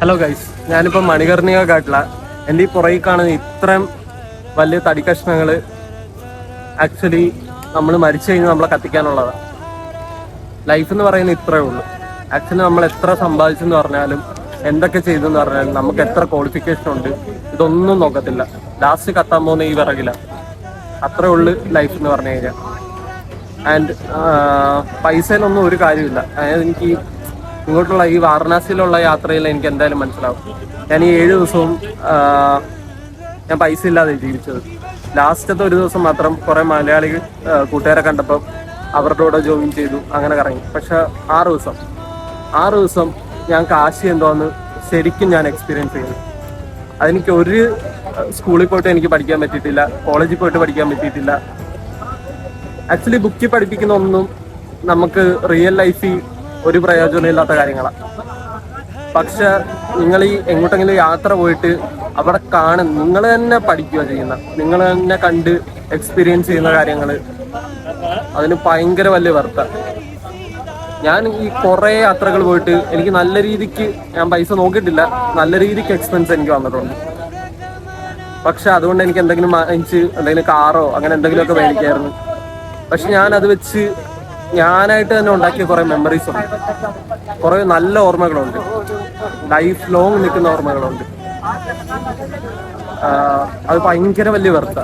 Hello guys, ഞാനിപ്പോൾ മണികർണിക കാട്ടില. എൻ്റെ ഈ പുറകിൽ കാണുന്ന ഇത്രയും വലിയ തടി കഷ്ണങ്ങൾ ആക്ച്വലി നമ്മൾ മരിച്ചു കഴിഞ്ഞാൽ നമ്മളെ കത്തിക്കാനുള്ളതാണ്. ലൈഫ് എന്ന് പറയുന്നത് ഇത്രയേ ഉള്ളൂ. ആക്ച്വലി നമ്മൾ എത്ര സമ്പാദിച്ചെന്ന് പറഞ്ഞാലും എന്തൊക്കെ ചെയ്തെന്ന് പറഞ്ഞാലും നമുക്ക് എത്ര ക്വാളിഫിക്കേഷൻ ഉണ്ട് ഇതൊന്നും നോക്കത്തില്ല. ലാസ്റ്റ് കത്താൻ പോകുന്ന ഈ വിറകില്ല. അത്രേ ഉള്ളു ലൈഫ് എന്ന് പറഞ്ഞു കഴിഞ്ഞാൽ. ആൻഡ് പൈസയിലൊന്നും ഒരു കാര്യമില്ല. അതായത് എനിക്ക് ഇങ്ങോട്ടുള്ള ഈ വാരണാസിയിലുള്ള യാത്രയിൽ എനിക്ക് എന്തായാലും മനസ്സിലാവും. ഞാൻ ഈ 7 ദിവസവും ഞാൻ പൈസ ഇല്ലാതെ ജീവിച്ചത്. ലാസ്റ്റത്തെ ഒരു ദിവസം മാത്രം കുറേ മലയാളി കൂട്ടുകാരെ കണ്ടപ്പോൾ അവരുടെ കൂടെ ജോയിൻ ചെയ്തു, അങ്ങനെ കറങ്ങി. പക്ഷെ 6 ദിവസം ഞാൻ കാശി എന്തോന്ന് ശരിക്കും ഞാൻ എക്സ്പീരിയൻസ് ചെയ്തു. അതെനിക്ക് ഒരു സ്കൂളിൽ പോയിട്ട് എനിക്ക് പഠിക്കാൻ പറ്റിയിട്ടില്ല, കോളേജിൽ പോയിട്ട് പഠിക്കാൻ പറ്റിയിട്ടില്ല. ആക്ച്വലി ബുക്കിൽ പഠിപ്പിക്കുന്ന ഒന്നും നമുക്ക് റിയൽ ലൈഫിൽ ഒരു പ്രയോജനമില്ലാത്ത കാര്യങ്ങളാണ്. പക്ഷെ നിങ്ങൾ ഈ എങ്ങോട്ടെങ്കിലും യാത്ര പോയിട്ട് അവിടെ നിങ്ങൾ തന്നെ പഠിക്കുക ചെയ്യുന്ന, നിങ്ങൾ തന്നെ കണ്ട് എക്സ്പീരിയൻസ് ചെയ്യുന്ന കാര്യങ്ങൾ അതിന് ഭയങ്കര വലിയ വർത്താ. ഞാൻ ഈ കുറേ യാത്രകൾ പോയിട്ട് എനിക്ക് നല്ല രീതിക്ക്, ഞാൻ പൈസ നോക്കിയിട്ടില്ല, നല്ല രീതിക്ക് എക്സ്പെൻസ് എനിക്ക് വന്നിട്ടുണ്ട്. പക്ഷെ അതുകൊണ്ട് എനിക്ക് എന്തെങ്കിലും എന്തെങ്കിലും കാറോ അങ്ങനെ എന്തെങ്കിലുമൊക്കെ മേടിക്കായിരുന്നു. പക്ഷെ ഞാനത് വെച്ച് ഞാനായിട്ട് തന്നെ ഉണ്ടാക്കിയ കുറേ മെമ്മറീസ് ഉണ്ട്, കുറേ നല്ല ഓർമ്മകളുണ്ട്, ലൈഫ് ലോങ് നിൽക്കുന്ന ഓർമ്മകളുണ്ട്. അത് ഭയങ്കര വലിയ വെറുത്ത,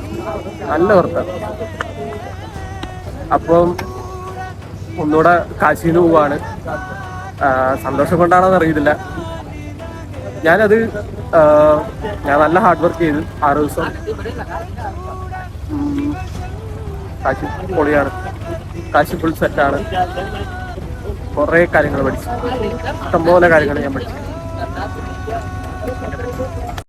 നല്ല വെറുത്ത. അപ്പം ഒന്നുകൂടെ കാശിന്ന് പോവാണ്. സന്തോഷം കൊണ്ടാണോന്ന് അറിയത്തില്ല. ഞാൻ നല്ല ഹാർഡ് വർക്ക് ചെയ്തു. 6 ദിവസം കാശി പൊളിയാണ്, കാശി ഫുൾ സെറ്റാണ്. കുറേ കാര്യങ്ങൾ പഠിച്ചു, ഇഷ്ടംപോലെ കാര്യങ്ങൾ ഞാൻ പഠിച്ചു.